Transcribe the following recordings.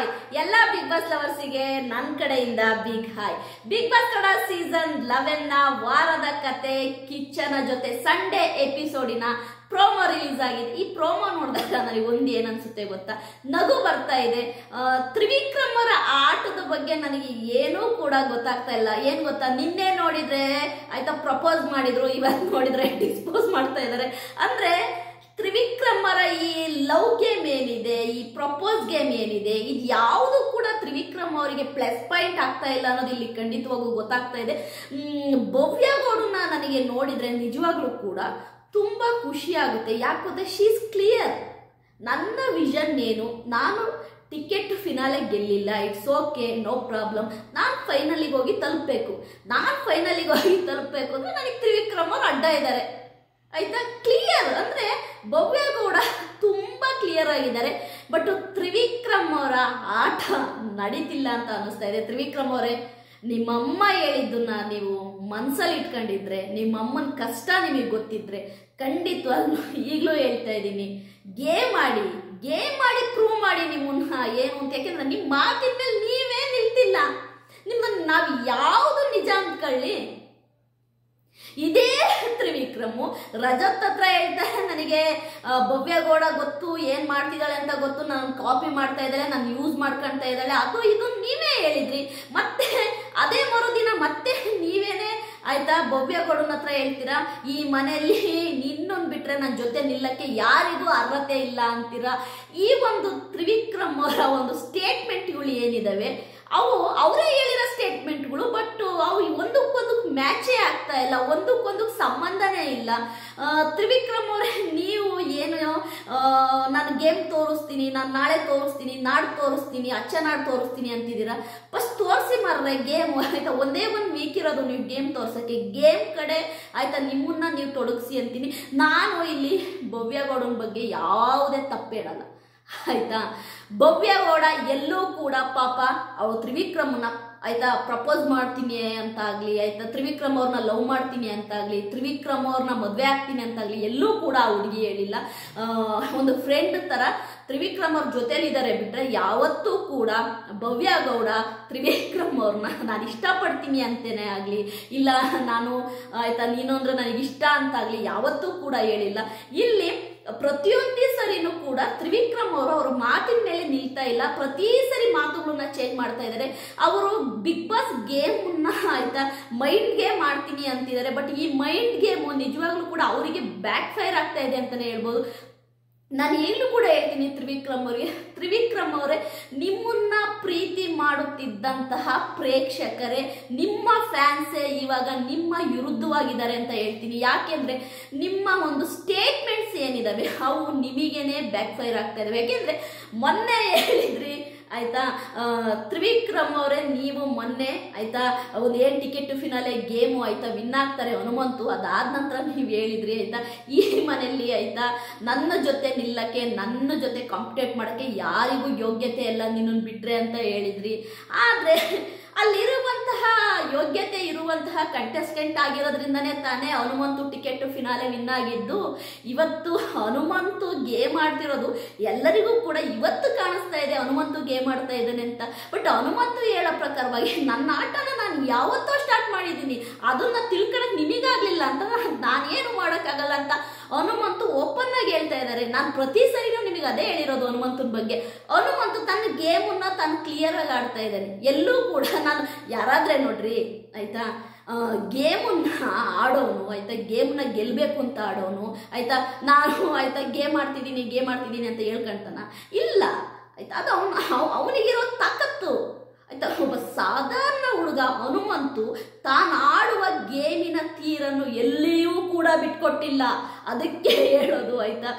Hi ಎಲ್ಲ big boss ಲವರ್ಸಿಗೆ ನನ್ನ ಕಡೆಯಿಂದ big hi. Bigg Boss Kannada season 11 ನ ವಾರದ ಕತೆ ಕಿಚ್ಚನ ಜೊತೆ ಸಂಡೇ ಎಪಿಸೋಡಿನ ಪ್ರೋಮೋ ರಿಲೀಸ್ ಆಗಿದೆ. ಈ ಪ್ರೋಮೋ ನೋಡಿದಾಗ ನನಗೆ ಒಂದು ಏನನ್ಸುತ್ತೆ ಗೊತ್ತಾ, ನಗು ಬರ್ತಾ ಇದೆ. ತ್ರಿವಿಕ್ರಮ್ ಅವರ ಆಟದ ಬಗ್ಗೆ ನನಗೆ ಏನೂ ಕೂಡ ಗೊತ್ತಾಗ್ತಾ ಇಲ್ಲ. ಏನ್ ಗೊತ್ತಾ, ನಿನ್ನೆ ನೋಡಿದ್ರೆ ಆಯ್ತಾ ಪ್ರಪೋಸ್ ಮಾಡಿದ್ರು, ಇವತ್ತು ನೋಡಿದ್ರೆ ಡಿಸ್ಪೋಸ್ ಮಾಡ್ತಾ ಇದ್ದಾರೆ. ಅಂದ್ರೆ ತ್ರಿವಿಕ್ರಮ್ ಅವರ ಈ ಲವ್ ಗೇಮ್ ಏನಿದೆ, ಈ ಪ್ರಪೋಸ್ ಗೇಮ್ ಏನಿದೆ, ಇದು ಯಾವುದು ಕೂಡ ತ್ರಿವಿಕ್ರಮ್ ಅವರಿಗೆ ಪ್ಲಸ್ ಪಾಯಿಂಟ್ ಆಗ್ತಾ ಇಲ್ಲ ಅನ್ನೋದು ಇಲ್ಲಿ ಖಂಡಿತವಾಗೂ ಗೊತ್ತಾಗ್ತಾ ಇದೆ. ಭವ್ಯ ಗೌಡನ್ನ ನನಗೆ ನೋಡಿದ್ರೆ ನಿಜವಾಗ್ಲೂ ಕೂಡ ತುಂಬಾ ಖುಷಿ ಆಗುತ್ತೆ. ಯಾಕಂದ್ರೆ ಶೀಸ್ ಕ್ಲಿಯರ್. ನನ್ನ ವಿಷನ್ ಏನು, ನಾನು ಟಿಕೆಟ್ ಫಿನಾಲೆ ಗೆಲ್ಲಿಲ್ಲ, ಇಟ್ಸ್ ಓಕೆ, ನೋ ಪ್ರಾಬ್ಲಮ್. ನಾನು ಫೈನಲಿಗೆ ಹೋಗಿ ತಲುಪಬೇಕು. ಅಂದ್ರೆ ನನಗೆ ತ್ರಿವಿಕ್ರಮ್ ಅವ್ರು ಅಡ್ಡ ಇದ್ದಾರೆ ಆಯ್ತಾ. ಕ್ಲಿಯರ್ ಅಂದ್ರೆ ಭವ್ಯ ಗೌಡ ತುಂಬಾ ಕ್ಲಿಯರ್ ಆಗಿದ್ದಾರೆ. ಬಟ್ ತ್ರಿವಿಕ್ರಮ್ ಅವರ ಆಟ ನಡೀತಿಲ್ಲ ಅಂತ ಅನಿಸ್ತಾ ಇದೆ. ತ್ರಿವಿಕ್ರಮ್ ಅವರೇ, ನಿಮ್ಮಮ್ಮ ಹೇಳಿದ್ದನ್ನ ನೀವು ಮನ್ಸಲ್ಲಿ ಇಟ್ಕೊಂಡಿದ್ರೆ, ನಿಮ್ಮಮ್ಮನ ಕಷ್ಟ ನಿಮಗೆ ಗೊತ್ತಿದ್ರೆ, ಖಂಡಿತವಾಗ್ಲೂ ಈಗಲೂ ಹೇಳ್ತಾ ಇದ್ದೀನಿ, ಗೇಮ್ ಮಾಡಿ ಪ್ರೂವ್ ಮಾಡಿ ನಿಮ್ಮನ್ನ ಏನು ಅಂತ. ಯಾಕೆಂದ್ರೆ ನಿಮ್ಮ ಮಾತಿನ ಮೇಲೆ ನೀವೇ ನಿಲ್ತಿಲ್ಲ. ನಿಮ್ಮನ್ನ ನಾವು ಯಾವುದು ನಿಜ ಅಂದ್ಕೊಳ್ಳಿ. ಇದೇ ತ್ರಿವಿಕ್ರಮು ರಜತ್ ಹತ್ರ ಹೇಳ್ತಾರೆ, ನನಗೆ ಭವ್ಯ ಗೌಡ ಗೊತ್ತು, ಏನ್ ಮಾಡ್ತಿದ್ದಾಳೆ ಅಂತ ಗೊತ್ತು, ನಾನು ಕಾಪಿ ಮಾಡ್ತಾ ಇದ್ದಾಳೆ, ನಾನು ಯೂಸ್ ಮಾಡ್ಕೊಂತ ಇದ್ದಾಳೆ, ಅದು ಇದು ನೀವೇ ಹೇಳಿದ್ರಿ. ಮತ್ತೆ ಅದೇ ಮರುದಿನ ಮತ್ತೆ ನೀವೇನೆ ಆಯ್ತಾ ಭವ್ಯ ಗೌಡನ ಹತ್ರ ಹೇಳ್ತೀರಾ, ಈ ಮನೆಯಲ್ಲಿ ನಿನ್ನೊಂದು ಬಿಟ್ರೆ ನನ್ನ ಜೊತೆ ನಿಲ್ಲಕ್ಕೆ ಯಾರಿಗೂ ಅರ್ಹತೆ ಇಲ್ಲ ಅಂತೀರಾ. ಈ ಒಂದು ತ್ರಿವಿಕ್ರಮ್ ಅವರ ಒಂದು ಸ್ಟೇಟ್ಮೆಂಟ್ಗಳು ಏನಿದಾವೆ, ಅವು ಅವರೇ ಹೇಳಿರೋ ಸ್ಟೇಟ್ಮೆಂಟ್ಗಳು. ಬಟ್ ಅವು ಒಂದಕ್ಕೊಂದು ಮ್ಯಾಚೇ ಆಗ್ತಾ ಇಲ್ಲ, ಒಂದಕ್ಕೊಂದು ಸಂಬಂಧನೇ ಇಲ್ಲ. ತ್ರಿವಿಕ್ರಮ್ ಅವರೇ, ನೀವು ಏನು ನಾನು ಗೇಮ್ ತೋರಿಸ್ತೀನಿ, ನಾನು ನಾಳೆ ತೋರಿಸ್ತೀನಿ, ನಾಡು ತೋರಿಸ್ತೀನಿ, ಅಚ್ಚನಾಡು ತೋರಿಸ್ತೀನಿ ಅಂತಿದ್ದೀರಾ. ಫಸ್ಟ್ ತೋರಿಸಿ ಮಾರ್ರೆ ಗೇಮ್ ಆಯ್ತಾ. ಒಂದೇ ಒಂದು ವೀಕ್ ಇರೋದು ನೀವು ಗೇಮ್ ತೋರ್ಸಕ್ಕೆ, ಗೇಮ್ ಕಡೆ ಆಯ್ತಾ ನಿಮ್ಮನ್ನ ನೀವು ತೊಡಗಿಸಿ ಅಂತೀನಿ. ನಾನು ಇಲ್ಲಿ ಭವ್ಯ ಗೌಡನ ಬಗ್ಗೆ ಯಾವುದೇ ತಪ್ಪೇಳಲ್ಲ ಆಯ್ತಾ. ಭವ್ಯ ಗೌಡ ಎಲ್ಲೂ ಕೂಡ ಪಾಪ ಅವಳು ತ್ರಿವಿಕ್ರಮ್ನ ಆಯ್ತಾ ಪ್ರಪೋಸ್ ಮಾಡ್ತೀನಿ ಅಂತ ಆಗ್ಲಿ, ಆಯ್ತಾ ತ್ರಿವಿಕ್ರಮ್ ಅವ್ರನ್ನ ಲವ್ ಮಾಡ್ತೀನಿ ಅಂತ ಆಗ್ಲಿ, ತ್ರಿವಿಕ್ರಮ್ ಅವ್ರನ್ನ ಮದ್ವೆ ಆಗ್ತೀನಿ ಅಂತ ಆಗ್ಲಿ, ಎಲ್ಲೂ ಕೂಡ ಆ ಹುಡುಗಿ ಹೇಳಿಲ್ಲ. ಒಂದು ಫ್ರೆಂಡ್ ತರ ತ್ರಿವಿಕ್ರಮ್ ಅವ್ರ ಜೊತೆಲಿದ್ದಾರೆ ಬಿಟ್ರೆ ಯಾವತ್ತೂ ಕೂಡ ಭವ್ಯ ಗೌಡ ತ್ರಿವಿಕ್ರಮ್ ಅವ್ರನ್ನ ನಾನು ಇಷ್ಟಪಡ್ತೀನಿ ಅಂತೇನೆ ಆಗ್ಲಿ, ಇಲ್ಲ ನಾನು ಆಯ್ತಾ ನೀನು ಅಂದ್ರೆ ನನಗಿಷ್ಟ ಅಂತ ಆಗ್ಲಿ ಯಾವತ್ತೂ ಕೂಡ ಹೇಳಿಲ್ಲ. ಇಲ್ಲಿ ಪ್ರತಿಯೊಂದೇ ಸರಿನೂ ಕೂಡ ತ್ರಿವಿಕ್ರಮ್ ಅವರು ಅವ್ರ ಮಾತಿನ ಮೇಲೆ ನಿಲ್ತಾ ಇಲ್ಲ. ಪ್ರತಿ ಸರಿ ಮಾತುಗಳನ್ನ ಚೇಂಜ್ ಮಾಡ್ತಾ ಇದ್ದಾರೆ. ಅವರು ಬಿಗ್ ಬಾಸ್ ಗೇಮ್ ಆಯ್ತಾ ಮೈಂಡ್ ಗೇಮ್ ಮಾಡ್ತೀನಿ ಅಂತಿದ್ದಾರೆ. ಬಟ್ ಈ ಮೈಂಡ್ ಗೇಮ್ ನಿಜವಾಗ್ಲೂ ಕೂಡ ಅವರಿಗೆ ಬ್ಯಾಕ್ ಫೈರ್ ಆಗ್ತಾ ಇದೆ ಅಂತಾನೆ ಹೇಳ್ಬೋದು. ನಾನು ಈಗಲೂ ಕೂಡ ಹೇಳ್ತೀನಿ ತ್ರಿವಿಕ್ರಮ್ ಅವರೇ, ನಿಮ್ಮನ್ನ ಪ್ರೀತಿ ಮಾಡುತ್ತಿದ್ದಂತಹ ಪ್ರೇಕ್ಷಕರೇ, ನಿಮ್ಮ ಫ್ಯಾನ್ಸೇ ಇವಾಗ ನಿಮ್ಮ ವಿರುದ್ಧವಾಗಿದ್ದಾರೆ ಅಂತ ಹೇಳ್ತೀನಿ. ಯಾಕೆಂದ್ರೆ ನಿಮ್ಮ ಒಂದು ಸ್ಟೇಟ್ಮೆಂಟ್ಸ್ ಏನಿದಾವೆ ಅವು ನಿಮಗೇನೆ ಬ್ಯಾಕ್ ಫೈರ್ ಆಗ್ತಾ ಇದಾವೆ. ಯಾಕೆಂದ್ರೆ ಮೊನ್ನೆ ಹೇಳಿದ್ರಿ ಆಯ್ತಾ ತ್ರಿವಿಕ್ರಮ್ ಅವರೇ, ನೀವು ಮೊನ್ನೆ ಆಯ್ತಾ ಒಂದು ಏನು ಟಿಕೆಟ್ ಫಿನಾಲೆ ಗೇಮು ಆಯ್ತಾ ವಿನ್ ಆಗ್ತಾರೆ ಹನುಮಂತು, ಅದಾದ ನಂತರ ನೀವು ಹೇಳಿದ್ರಿ ಆಯ್ತಾ ಈ ಮನೆಯಲ್ಲಿ ಆಯ್ತಾ ನನ್ನ ಜೊತೆ ನಿಲ್ಲಕ್ಕೆ, ನನ್ನ ಜೊತೆ ಕಾಂಪಿಟೇಟ್ ಮಾಡೋಕ್ಕೆ ಯಾರಿಗೂ ಯೋಗ್ಯತೆ ಇಲ್ಲ ನಿನ್ನನ್ನು ಬಿಟ್ರೆ ಅಂತ ಹೇಳಿದ್ರಿ. ಆದರೆ ಅಲ್ಲಿರುವಂತಹ ಯೋಗ್ಯತೆ ಇರುವಂತಹ ಕಂಟೆಸ್ಟೆಂಟ್ ಆಗಿರೋದ್ರಿಂದನೇ ತಾನೇ ಹನುಮಂತು ಟಿಕೆಟ್ ಫಿನಾಲೆ ವಿನ್ ಆಗಿದ್ದು. ಇವತ್ತು ಹನುಮಂತು ಗೇಮ್ ಆಡ್ತಿರೋದು ಎಲ್ಲರಿಗೂ ಕೂಡ ಇವತ್ತು ಕಾಣಿಸ್ತಾ ಇದೆ, ಹನುಮಂತು ಗೇಮ್ ಆಡ್ತಾ ಇದ್ದಾನೆ ಅಂತ. ಬಟ್ ಹನುಮಂತು ಹೇಳೋ ಪ್ರಕಾರವಾಗಿ ನನ್ನ ಆಟನ ನಾನು ಯಾವತ್ತೋ ಸ್ಟಾರ್ಟ್ ಮಾಡಿದ್ದೀನಿ, ಅದನ್ನ ತಿಳ್ಕೊಳಕ್ ನಿಮಗಾಗ್ಲಿಲ್ಲ ಅಂತ ನಾನೇನು ಮಾಡೋಕ್ಕಾಗಲ್ಲ ಅಂತ ಹನುಮಂತು ಓಪನ್ ಆಗಿ ಹೇಳ್ತಾ ಇದ್ದಾರೆ. ನಾನು ಪ್ರತಿ ಸರಿನೂ ನಿಮಗೆ ಅದೇ ಹೇಳಿರೋದು ಹನುಮಂತನ ಬಗ್ಗೆ. ಹನುಮಂತು ತನ್ನ ಗೇಮನ್ನ ತಾನು ಕ್ಲಿಯರ್ ಆಗಿ ಆಡ್ತಾ ಇದ್ದಾನೆ. ಎಲ್ಲೂ ಕೂಡ ನಾನು ಯಾರಾದ್ರೆ ನೋಡ್ರಿ ಆಯ್ತಾ ಗೇಮನ್ನ ಆಡೋನು ಆಯ್ತಾ, ಗೇಮ್ನ ಗೆಲ್ಬೇಕು ಅಂತ ಆಡೋನು ಆಯ್ತಾ, ನಾನು ಆಯ್ತಾ ಗೇಮ್ ಆಡ್ತಿದ್ದೀನಿ ಅಂತ ಹೇಳ್ಕೊಂತಾನ ಇಲ್ಲ ಆಯ್ತಾ. ಅದು ಅವನಿಗಿರೋ ತಾಕತ್ತು ಆಯ್ತಾ. ಒಬ್ಬ ಸಾಧಾರಣ ಹುಡುಗ ಹನುಮಂತು ತಾನು ಆಡುವ ಗೇಮಿನ ತೀರನ್ನು ಎಲ್ಲಿಯೂ ಕೂಡ ಬಿಟ್ಕೊಟ್ಟಿಲ್ಲ. ಅದಕ್ಕೆ ಹೇಳೋದು ಆಯ್ತಾ,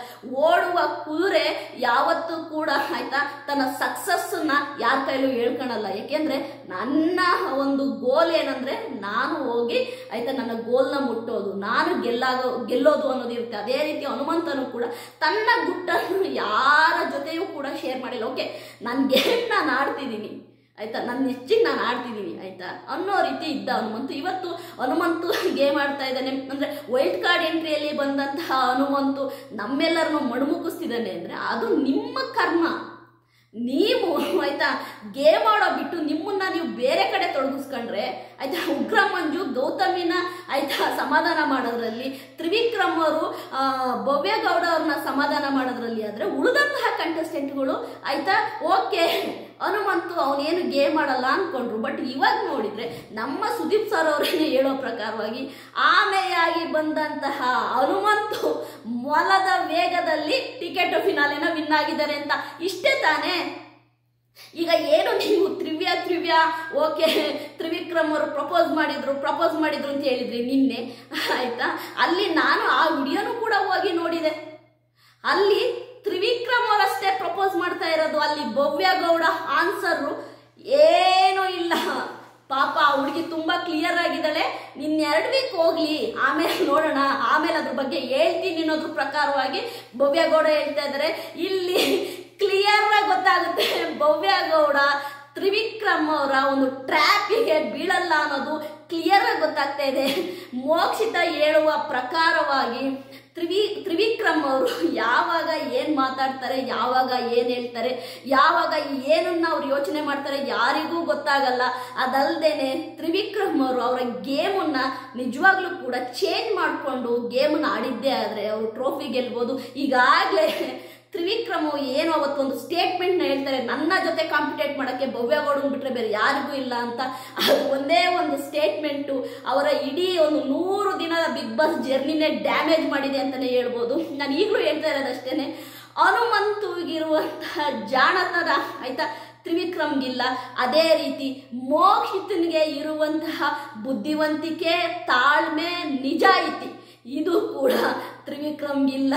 ಓಡುವ ಕುದುರೆ ಯಾವತ್ತೂ ಕೂಡ ಆಯ್ತಾ ತನ್ನ ಸಕ್ಸಸ್ಸನ್ನ ಯಾರ ಕೈಲೂ ಹೇಳ್ಕೊಳಲ್ಲ. ಯಾಕೆಂದ್ರೆ ನನ್ನ ಒಂದು ಗೋಲ್ ಏನಂದ್ರೆ ನಾನು ಹೋಗಿ ಆಯ್ತಾ ನನ್ನ ಗೋಲ್ನ ಮುಟ್ಟೋದು, ನಾನು ಗೆಲ್ಲೋದು ಅನ್ನೋದು ಇರುತ್ತೆ. ಅದೇ ರೀತಿ ಹನುಮಂತನು ಕೂಡ ತನ್ನ ಗುಟ್ಟನ್ನು ಯಾರ ಜೊತೆಯೂ ಕೂಡ ಶೇರ್ ಮಾಡಿಲ್ಲ. ಓಕೆ, ನಾನು ಗೇಮ್ ನಾನು ಆಡ್ತಿದ್ದೀನಿ ಆಯ್ತಾ, ನನ್ನ ನೆಚ್ಚಿಗೆ ನಾನು ಆಡ್ತಿದ್ದೀನಿ ಆಯ್ತಾ ಅನ್ನೋ ರೀತಿ ಇದ್ದ ಹನುಮಂತು. ಇವತ್ತು ಹನುಮಂತು ಗೇಮ್ ಆಡ್ತಾ ಇದ್ದಾನೆ ಅಂದ್ರೆ ವೈಲ್ಡ್ ಕಾರ್ಡ್ ಎಂಟ್ರಿಯಲ್ಲಿ ಬಂದಂತಹ ಹನುಮಂತು ನಮ್ಮೆಲ್ಲರನ್ನು ಮಡುಮುಗಿಸ್ತಿದ್ದಾನೆ ಅಂದ್ರೆ ಅದು ನಿಮ್ಮ ಕರ್ಮ. ನೀವು ಆಯ್ತಾ ಗೇಮ್ ಆಡೋ ಬಿಟ್ಟು ನಿಮ್ಮನ್ನ ನೀವು ಬೇರೆ ಕಡೆ ತೊಡಗಿಸ್ಕೊಂಡ್ರೆ ಆಯ್ತಾ ಉಗ್ರ ಮಂಜು ಗೌತಮಿನ ಆಯ್ತಾ ಸಮಾಧಾನ ಮಾಡೋದ್ರಲ್ಲಿ, ತ್ರಿವಿಕ್ರಮ್ ಅವರು ಭವ್ಯ ಗೌಡ ಅವ್ರನ್ನ ಸಮಾಧಾನ ಮಾಡೋದ್ರಲ್ಲಿ ಆದ್ರೆ ಉಳಿದಂತಹ ಕಂಟೆಸ್ಟೆಂಟ್ಗಳು ಆಯ್ತಾ ಓಕೆ ಹನುಮಂತು ಅವನೇನು ಗೇಮ್ ಆಡಲ್ಲ ಅನ್ಕೊಂಡ್ರು. ಬಟ್ ಇವಾಗ ನೋಡಿದ್ರೆ ನಮ್ಮ ಸುದೀಪ್ ಸರ್ ಅವರೇನೆ ಹೇಳೋ ಪ್ರಕಾರವಾಗಿ ಆಮೆಯಾಗಿ ಬಂದಂತಹ ಹನುಮಂತು ಮೊಲದ ವೇಗದಲ್ಲಿ ಟಿಕೆಟ್ ಫಿನಾಲೆನ ವಿನ್ ಆಗಿದ್ದಾರೆ ಅಂತ. ಇಷ್ಟೇ ತಾನೇ. ಈಗ ಏನು ನೀವು ತ್ರಿವ್ಯಾ ಓಕೆ ತ್ರಿವಿಕ್ರಮ್ ಅವರು ಪ್ರಪೋಸ್ ಮಾಡಿದ್ರು ಅಂತ ಹೇಳಿದ್ರಿ ನಿನ್ನೆ ಆಯ್ತಾ. ಅಲ್ಲಿ ನಾನು ಆ ವಿಡಿಯೋನು ಕೂಡ ಹೋಗಿ ನೋಡಿದೆ. ಅಲ್ಲಿ ತ್ರಿವಿಕ್ರಮ್ ಅವರಷ್ಟೇ ಪ್ರಪೋಸ್ ಮಾಡ್ತಾ ಇರೋದು, ಅಲ್ಲಿ ಭವ್ಯ ಗೌಡ ಆನ್ಸರ್ ಏನೂ ಇಲ್ಲ. ಪಾಪ ಆ ಹುಡುಗಿ ತುಂಬಾ ಕ್ಲಿಯರ್ ಆಗಿದ್ದಾಳೆ. ನಿನ್ನ 2 ವೀಕ್ ಹೋಗ್ಲಿ, ಆಮೇಲೆ ನೋಡೋಣ, ಆಮೇಲೆ ಅದ್ರ ಬಗ್ಗೆ ಹೇಳ್ತೀನಿ ಅನ್ನೋದ್ರ ಪ್ರಕಾರವಾಗಿ ಭವ್ಯ ಗೌಡ ಹೇಳ್ತಾ ಇದ್ದಾರೆ. ಇಲ್ಲಿ ಕ್ಲಿಯರ್ ಆಗಿ ಗೊತ್ತಾಗುತ್ತೆ ಭವ್ಯ ಗೌಡ ತ್ರಿವಿಕ್ರಮ್ ಅವರ ಒಂದು ಟ್ರ್ಯಾಪಿಗೆ ಬೀಳಲ್ಲ ಅನ್ನೋದು ಕ್ಲಿಯರ್ ಆಗಿ ಗೊತ್ತಾಗ್ತಾ ಇದೆ. ಮೋಕ್ಷಿತ ಹೇಳುವ ಪ್ರಕಾರವಾಗಿ ತ್ರಿವಿಕ್ರಮ್ ಅವರು ಯಾವಾಗ ಏನು ಮಾತಾಡ್ತಾರೆ, ಯಾವಾಗ ಏನು ಹೇಳ್ತಾರೆ, ಯಾವಾಗ ಏನನ್ನ ಅವ್ರು ಯೋಚನೆ ಮಾಡ್ತಾರೆ ಯಾರಿಗೂ ಗೊತ್ತಾಗಲ್ಲ. ಅದಲ್ದೇನೆ ತ್ರಿವಿಕ್ರಮ್ ಅವರು ಅವರ ಗೇಮನ್ನ ನಿಜವಾಗ್ಲೂ ಕೂಡ ಚೇಂಜ್ ಮಾಡಿಕೊಂಡು ಗೇಮನ್ನ ಆಡಿದ್ದೇ ಆದರೆ ಅವರು ಟ್ರೋಫಿ ಗೆಲ್ಬೋದು. ಈಗಾಗಲೇ ತ್ರಿವಿಕ್ರಮ್ ಏನು ಅವತ್ತೊಂದು ಸ್ಟೇಟ್ಮೆಂಟ್ನ ಹೇಳ್ತಾರೆ, ನನ್ನ ಜೊತೆ ಕಾಂಪಿಟೇಟ್ ಮಾಡೋಕ್ಕೆ ಭವ್ಯ ಗೌಡನ್ ಬಿಟ್ಟರೆ ಬೇರೆ ಯಾರಿಗೂ ಇಲ್ಲ ಅಂತ. ಅದು ಒಂದೇ ಒಂದು ಸ್ಟೇಟ್ಮೆಂಟು ಅವರ ಇಡೀ ಒಂದು 100 ದಿನದ ಬಿಗ್ ಬಾಸ್ ಜರ್ನಿನೇ ಡ್ಯಾಮೇಜ್ ಮಾಡಿದೆ ಅಂತಲೇ ಹೇಳ್ಬೋದು. ನಾನು ಈಗಲೂ ಹೇಳ್ತಾ ಇರೋದಷ್ಟೇ, ಹನುಮಂತುಗಿರುವಂತಹ ಜಾಣತನ ಆಯ್ತಾ ತ್ರಿವಿಕ್ರಮ್ಗಿಲ್ಲ. ಅದೇ ರೀತಿ ಮೋಕ್ಷಿತನಿಗೆ ಇರುವಂತಹ ಬುದ್ಧಿವಂತಿಕೆ, ತಾಳ್ಮೆ, ನಿಜಾಯಿತಿ ಇದು ಕೂಡ ತ್ರಿವಿಕ್ರಮ್ಗಿಲ್ಲ.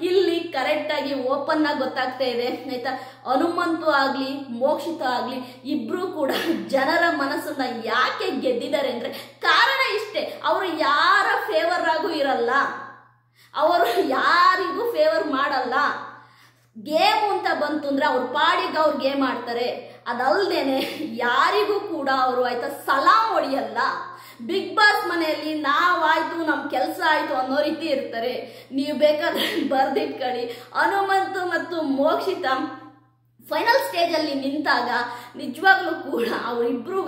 ಇಲ್ಲಿ ಕರೆಕ್ಟಾಗಿ ಓಪನ್ ಆಗಿ ಗೊತ್ತಾಗ್ತಾ ಇದೆ ಆಯ್ತಾ. ಹನುಮಂತು ಆಗಲಿ ಮೋಕ್ಷಿತ ಆಗಲಿ ಇಬ್ರು ಕೂಡ ಜನರ ಮನಸ್ಸನ್ನ ಯಾಕೆ ಗೆದ್ದಿದ್ದಾರೆ ಅಂದರೆ ಕಾರಣ ಇಷ್ಟೇ, ಅವರು ಯಾರ ಫೇವರ್ ಆಗೂ ಇರಲ್ಲ, ಅವರು ಯಾರಿಗೂ ಫೇವರ್ ಮಾಡಲ್ಲ. ಗೇಮ್ ಅಂತ ಬಂತು ಅಂದ್ರೆ ಅವ್ರ ಪಾಡಿಗೆ ಅವ್ರು ಗೇಮ್ ಆಡ್ತಾರೆ. ಅದಲ್ದೇನೆ ಯಾರಿಗೂ ಕೂಡ ಅವರು ಆಯ್ತಾ ಸಲಾಮ್ ಹೊಡಿಯಲ್ಲ. ಬಿಗ್ ಬಾಸ್ ಮನೆಯಲ್ಲಿ ನಾವಾಯ್ತು ನಮ್ಮ ಕೆಲಸ ಆಯ್ತು ಅನ್ನೋ ರೀತಿ ಇರ್ತಾರೆ. ನೀವು ಬೇಕಾದ್ರೆ ಬರ್ದಿಟ್ಕೊಳ್ಳಿ, ಹನುಮಂತು ಮತ್ತು ಮೋಕ್ಷಿತ ಫೈನಲ್ ಸ್ಟೇಜಲ್ಲಿ ನಿಂತಾಗ ನಿಜವಾಗ್ಲೂ ಕೂಡ ಅವರಿಬ್ರೂ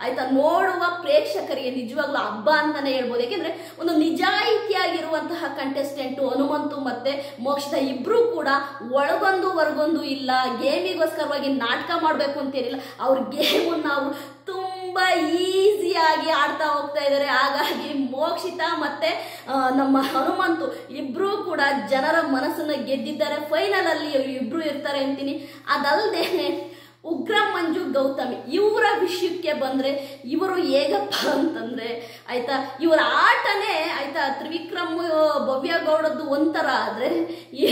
ಆಯ್ತಾ ನೋಡುವ ಪ್ರೇಕ್ಷಕರಿಗೆ ನಿಜವಾಗ್ಲೂ ಹಬ್ಬ ಅಂತಾನೆ ಹೇಳ್ಬೋದು. ಯಾಕೆಂದ್ರೆ ಒಂದು ನಿಜಾಯಿತಿಯಾಗಿರುವಂತಹ ಕಂಟೆಸ್ಟೆಂಟು ಹನುಮಂತು ಮತ್ತೆ ಮೋಕ್ಷಿತ ಇಬ್ರು ಕೂಡ ಒಳಗೊಂದು ಹೊರಗೊಂದು ಇಲ್ಲ, ಗೇಮಿಗೋಸ್ಕರವಾಗಿ ನಾಟಕ ಮಾಡಬೇಕು ಅಂತೇನಿಲ್ಲ. ಅವ್ರ ಗೇಮನ್ನು ನಾವು ತುಂಬ ಈಸಿಯಾಗಿ ಆಡ್ತಾ ಹೋಗ್ತಾ ಇದ್ದಾರೆ. ಹಾಗಾಗಿ ಮೋಕ್ಷಿತ ಮತ್ತೆ ನಮ್ಮ ಹನುಮಂತು ಇಬ್ರು ಕೂಡ ಜನರ ಮನಸ್ಸನ್ನ ಗೆದ್ದಿದ್ದಾರೆ. ಫೈನಲ್ ಅಲ್ಲಿ ಇಬ್ರು ಇರ್ತಾರೆ ಅಂತೀನಿ. ಅದಲ್ದೇನೆ ಉಗ್ರ ಮಂಜು ಗೌತಮಿ ಇವರ ವಿಷಯಕ್ಕೆ ಬಂದ್ರೆ ಇವರು ಹೇಗಪ್ಪ ಅಂತಂದ್ರೆ ಆಯ್ತಾ ಇವರ ಆಟನೇ ಆಯ್ತಾ ತ್ರಿವಿಕ್ರಮ್ ಭವ್ಯ ಗೌಡದ್ದು ಒಂಥರ ಆದ್ರೆ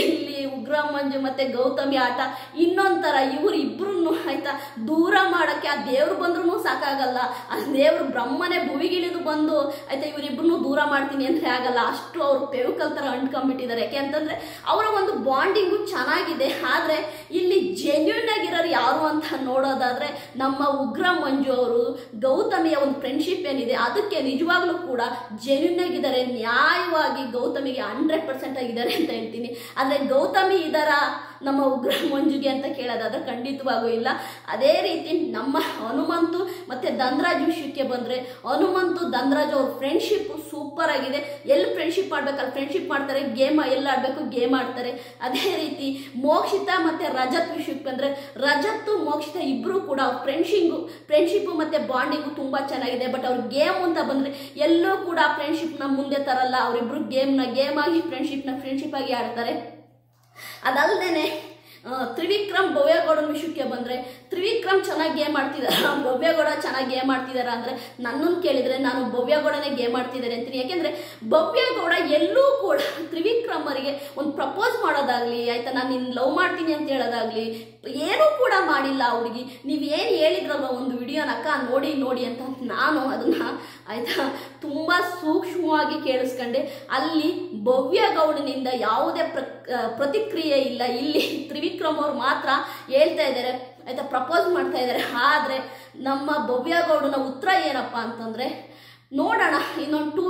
ಇಲ್ಲಿ ಉಗ್ರ ಮಂಜು ಮತ್ತೆ ಗೌತಮಿ ಆಟ ಇನ್ನೊಂಥರ. ಇವರು ಇಬ್ರು ಆಯ್ತಾ ದೂರ ಮಾಡಕ್ಕೆ ಆ ದೇವ್ರು ಬಂದ್ರೂ ಸಾಕಾಗಲ್ಲ. ಆ ದೇವ್ರು ಬ್ರಹ್ಮನೇ ಭುವಿಗಿಳಿದು ಬಂದು ಆಯ್ತಾ ಇವರಿಬ್ರು ದೂರ ಮಾಡ್ತೀನಿ ಅಂದ್ರೆ ಆಗಲ್ಲ. ಅಷ್ಟು ಅವರು ಪೆವಿಕಲ್ ತರ ಅಂಟ್ಕೊಂಡ್ಬಿಟ್ಟಿದ್ದಾರೆ. ಯಾಕೆ ಅಂತಂದ್ರೆ ಅವರ ಒಂದು ಬಾಂಡಿಂಗು ಚೆನ್ನಾಗಿದೆ. ಆದ್ರೆ ಇಲ್ಲಿ ಜೆನ್ಯೂನ್ ಆಗಿರೋರು ಯಾರು ಅಂತ ನೋಡೋದಾದ್ರೆ ನಮ್ಮ ಉಗ್ರ ಮಂಜು ಅವರು ಗೌತಮಿಯ ಒಂದು ಫ್ರೆಂಡ್ಶಿಪ್ ಏನಿದೆ ಅದಕ್ಕೆ ನಿಜವಾಗ್ಲೂ ಕೂಡ ಜೆನ್ಯೂನ್ ಆಗಿದ್ದಾರೆ. ನ್ಯಾಯವಾಗಿ ಗೌತಮಿಗೆ 100% ಆಗಿದ್ದಾರೆ ಅಂತ ಹೇಳ್ತೀನಿ. ಆದ್ರೆ ಗೌತಮಿ ಇದರ ನಮ್ಮ ಉಗ್ರ ಮಂಜುಗೆ ಅಂತ ಕೇಳೋದಾದ್ರೆ ಖಂಡಿತವಾಗೂ ಇಲ್ಲ. ಅದೇ ರೀತಿ ನಮ್ಮ ಹನುಮಂತು ಮತ್ತೆ ಧನರಾಜ್ ವಿಷಯಕ್ಕೆ ಬಂದ್ರೆ ಹನುಮಂತು ಧನರಾಜ್ ಅವ್ರ ಫ್ರೆಂಡ್ಶಿಪ್ ಸೂಪರ್ ಆಗಿದೆ. ಎಲ್ಲಿ ಫ್ರೆಂಡ್ಶಿಪ್ ಮಾಡ್ಬೇಕಲ್ಲಿ ಫ್ರೆಂಡ್ಶಿಪ್ ಮಾಡ್ತಾರೆ, ಗೇಮ್ ಎಲ್ಲಿ ಆಡ್ಬೇಕು ಗೇಮ್ ಆಡ್ತಾರೆ. ಅದೇ ರೀತಿ ಮೋಕ್ಷಿತ ಮತ್ತೆ ರಜತ್ ವಿಷಯಕ್ಕೆ ಬಂದ್ರೆ ರಜತ್ ಮೋಕ್ಷಿತ ಇಬ್ರು ಕೂಡ ಫ್ರೆಂಡ್ಶಿಪ್ ಮತ್ತೆ ಬಾಂಡಿಂಗು ತುಂಬಾ ಚೆನ್ನಾಗಿದೆ. ಬಟ್ ಅವ್ರ ಗೇಮ್ ಅಂತ ಬಂದ್ರೆ ಎಲ್ಲೂ ಕೂಡ ಫ್ರೆಂಡ್ಶಿಪ್ ನ ಮುಂದೆ ತರಲ್ಲ. ಅವರಿಬ್ರು ಗೇಮ್ ಆಗಿ ಫ್ರೆಂಡ್ಶಿಪ್ ಆಗಿ ಆಡ್ತಾರೆ. ಅದಲ್ದೇನೆ ತ್ರಿವಿಕ್ರಮ್ ಭವ್ಯಗೌಡನ ವಿಷಯಕ್ಕೆ ಬಂದರೆ ತ್ರಿವಿಕ್ರಮ್ ಚೆನ್ನಾಗಿ ಗೇಮ್ ಆಡ್ತಿದ್ದಾರೆ, ಭವ್ಯಗೌಡ ಚೆನ್ನಾಗಿ ಗೇಮ್ ಆಡ್ತಿದ್ದಾರೆ ಅಂದರೆ ನನ್ನನ್ನು ಕೇಳಿದರೆ ನಾನು ಭವ್ಯಗೌಡನೇ ಗೇಮ್ ಆಡ್ತಿದ್ದಾರೆ ಅಂತೀನಿ. ಯಾಕೆಂದರೆ ಭವ್ಯಗೌಡ ಎಲ್ಲೂ ಕೂಡ ತ್ರಿವಿಕ್ರಮ್ ಅವರಿಗೆ ಒಂದು ಪ್ರಪೋಸ್ ಮಾಡೋದಾಗಲಿ ಆಯಿತಾ ನಾನು ನಿನ್ನ ಲವ್ ಮಾಡ್ತೀನಿ ಅಂತ ಹೇಳೋದಾಗಲಿ ಏನೂ ಕೂಡ ಮಾಡಿಲ್ಲ. ಅವ್ರಿಗೆ ನೀವೇನು ಹೇಳಿದ್ರಲ್ವ ಒಂದು ವಿಡಿಯೋನಕ್ಕ ನೋಡಿ ಅಂತ ನಾನು ಅದನ್ನು ಆಯಿತಾ ತುಂಬ ಸೂಕ್ಷ್ಮವಾಗಿ ಕೇಳಿಸ್ಕೊಂಡೆ. ಅಲ್ಲಿ ಭವ್ಯಗೌಡನಿಂದ ಯಾವುದೇ ಪ್ರತಿಕ್ರಿಯೆ ಇಲ್ಲ. ಇಲ್ಲಿ ತ್ರಿವಿಕ್ರಮ್ ಅವ್ರು ಮಾತ್ರ ಹೇಳ್ತಾ ಇದ್ದಾರೆ ಆಯಿತಾ ಪ್ರಪೋಸ್ ಮಾಡ್ತಾ ಇದ್ದಾರೆ. ಆದರೆ ನಮ್ಮ ಭವ್ಯಗೌಡನ ಉತ್ತರ ಏನಪ್ಪ ಅಂತಂದರೆ ನೋಡೋಣ. ಇನ್ನೊಂದು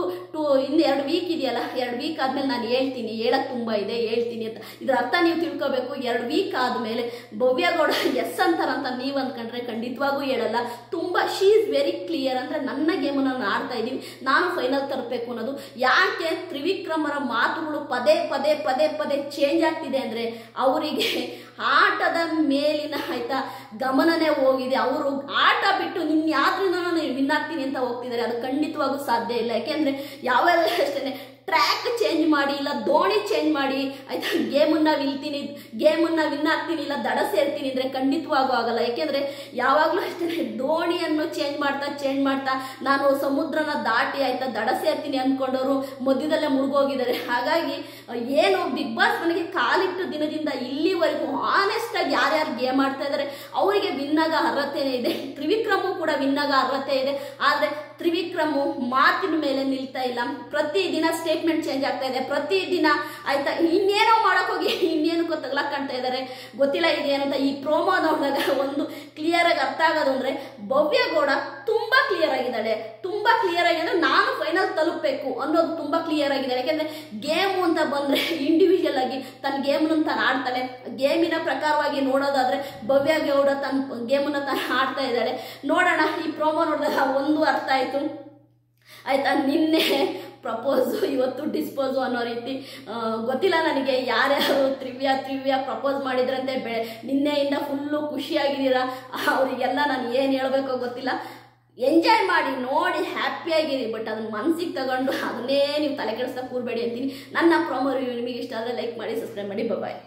ಇನ್ನು 2 ವೀಕ್ ಇದೆಯಲ್ಲ, 2 ವೀಕ್ ಆದಮೇಲೆ ನಾನು ಹೇಳ್ತೀನಿ, ಹೇಳಕ್ಕೆ ತುಂಬ ಇದೆ, ಹೇಳ್ತೀನಿ ಅಂತ. ಇದ್ರ ಅರ್ಥ ನೀವು ತಿಳ್ಕೊಬೇಕು. 2 ವೀಕ್ ಆದಮೇಲೆ ಭವ್ಯ ಗೌಡ ಎಸ್ ಅಂತಾರಂತ ನೀವು ಅಂದ್ಕೊಂಡ್ರೆ ಖಂಡಿತವಾಗೂ ಹೇಳಲ್ಲ. ತುಂಬ ಶೀ ಈಸ್ ವೆರಿ ಕ್ಲಿಯರ್. ಅಂದರೆ ನನ್ನ ಗೇಮನ್ನು ನಾನು ಆಡ್ತಾ ಇದ್ದೀವಿ, ನಾನು ಫೈನಲ್ ತರಬೇಕು ಅನ್ನೋದು. ಯಾಕೆ ತ್ರಿವಿಕ್ರಮರ ಮಾತುಗಳು ಪದೇ ಪದೇ ಪದೇ ಪದೇ ಚೇಂಜ್ ಆಗ್ತಿದೆ ಅಂದರೆ ಅವರಿಗೆ ಆಟದ ಮೇಲಿನ ಆಯ್ತಾ ಗಮನನೇ ಹೋಗಿದೆ. ಅವರು ಆಟ ಬಿಟ್ಟು ಇನ್ಯಾದ್ರಿಂದ ನಾನು ವಿನ್ ಆಗ್ತೀನಿ ಅಂತ ಹೋಗ್ತಿದ್ದಾರೆ. ಅದು ಖಂಡಿತವಾಗೂ ಸಾಧ್ಯ ಇಲ್ಲ. ಯಾಕೆಂದರೆ ಯಾವೆಲ್ಲ ಅಷ್ಟೇ ಟ್ರ್ಯಾಕ್ ಚೇಂಜ್ ಮಾಡಿ, ಇಲ್ಲ ದೋಣಿ ಚೇಂಜ್ ಮಾಡಿ ಆಯ್ತಾ ಗೇಮನ್ನು ವಿನ್ ಆಗ್ತೀನಿ, ಇಲ್ಲ ದಡ ಸೇರ್ತೀನಿ ಅಂದರೆ ಖಂಡಿತವಾಗೂ ಆಗಲ್ಲ. ಯಾಕೆಂದರೆ ಯಾವಾಗಲೂ ಅಷ್ಟೇ ದೋಣಿಯನ್ನು ಚೇಂಜ್ ಮಾಡ್ತಾ ನಾನು ಸಮುದ್ರನ ದಾಟಿ ಆಯ್ತಾ ದಡ ಸೇರ್ತೀನಿ ಅಂದ್ಕೊಂಡವರು ಮಧ್ಯದಲ್ಲೇ ಮುಳುಗೋಗಿದ್ದಾರೆ. ಹಾಗಾಗಿ ಏನು ಬಿಗ್ ಬಾಸ್ ಮನೆಗೆ ಕಾಲಿಟ್ಟು ದಿನದಿಂದ ಇಲ್ಲಿವರೆಗೂ ಆನೆಸ್ಟಾಗಿ ಯಾರ್ಯಾರು ಗೇಮ್ ಆಡ್ತಾ ಇದ್ದಾರೆ ಅವರಿಗೆ ವಿನ್ನಾಗ ಅರ್ಹತೆನೇ ಇದೆ. ತ್ರಿವಿಕ್ರಮು ಕೂಡ ವಿನ್ನಾಗ ಅರ್ಹತೆ ಇದೆ. ಆದರೆ ತ್ರಿವಿಕ್ರಮು ಮಾತಿನ ಮೇಲೆ ನಿಲ್ತಾ ಇಲ್ಲ. ಪ್ರತಿದಿನ ಸ್ಟೇಟ್ಮೆಂಟ್ ಚೇಂಜ್ ಆಗ್ತಾ ಇದೆ. ಪ್ರತಿದಿನ ಆಯ್ತಾ ಇನ್ನೇನೋ ಮಾಡೋಕ್ಕೋಗಿ ಇನ್ನೇನಕ್ಕೋ ತಗ್ಲಾಕಾಣ್ತಾ ಇದ್ದಾರೆ. ಗೊತ್ತಿಲ್ಲ ಇದೇನಂತ. ಈ ಪ್ರೋಮೋ ನೋಡಿದಾಗ ಒಂದು ಕ್ಲಿಯರ್ ಆಗಿ ಅರ್ಥ ಆಗೋದು ಅಂದರೆ ಭವ್ಯ ಗೌಡ ತುಂಬಾ ಕ್ಲಿಯರ್ ಆಗಿದ್ದಾಳೆ. ನಾನು ಫೈನಲ್ ತಲುಪಬೇಕು ಅನ್ನೋದು ತುಂಬಾ ಕ್ಲಿಯರ್ ಆಗಿದೆ. ಯಾಕೆಂದ್ರೆ ಗೇಮು ಅಂತ ಬಂದ್ರೆ ಇಂಡಿವಿಜುವಲ್ ಆಗಿ ತನ್ನ ಗೇಮ್ನ ತಾನು ಆಡ್ತಾಳೆ. ಗೇಮಿನ ಪ್ರಕಾರವಾಗಿ ನೋಡೋದಾದ್ರೆ ಭವ್ಯ ಗೌಡ ತನ್ನ ಗೇಮನ್ನ ತಾನು ಆಡ್ತಾ ಇದ್ದಾಳೆ. ನೋಡೋಣ. ಈ ಪ್ರೋಮೋ ನೋಡಿದಾಗ ಒಂದು ಅರ್ಥ ಆಯ್ತು ಆಯ್ತಾ, ನಿನ್ನೆ ಪ್ರಪೋಸು ಇವತ್ತು ಡಿಸ್ಪೋಸು ಅನ್ನೋ ರೀತಿ. ಗೊತ್ತಿಲ್ಲ ನನಗೆ ಯಾರ್ಯಾರು ತ್ರಿವ್ಯಾ ಪ್ರಪೋಸ್ ಮಾಡಿದ್ರಂತೆ. ನಿನ್ನೆಯಿಂದ ಫುಲ್ಲು ಖುಷಿಯಾಗಿದ್ದೀರಾ. ಅವರಿಗೆಲ್ಲ ನಾನು ಏನು ಹೇಳಬೇಕೋ ಗೊತ್ತಿಲ್ಲ. ಎಂಜಾಯ್ ಮಾಡಿ, ನೋಡಿ, ಹ್ಯಾಪಿಯಾಗಿರಿ. ಬಟ್ ಅದನ್ನ ಮನಸ್ಸಿಗೆ ತಗೊಂಡು ಅದನ್ನೇ ನೀವು ತಲೆ ಕೆಡಿಸ್ತಾ ಕೂರಬೇಡಿ ಅಂತೀನಿ. ನನ್ನ ಪ್ರೋಮೋ ರಿವ್ಯೂ ನಿಮಗೆ ಇಷ್ಟ ಆದರೆ ಲೈಕ್ ಮಾಡಿ, ಸಬ್ಸ್ಕ್ರೈಬ್ ಮಾಡಿ. ಬಾಯ್.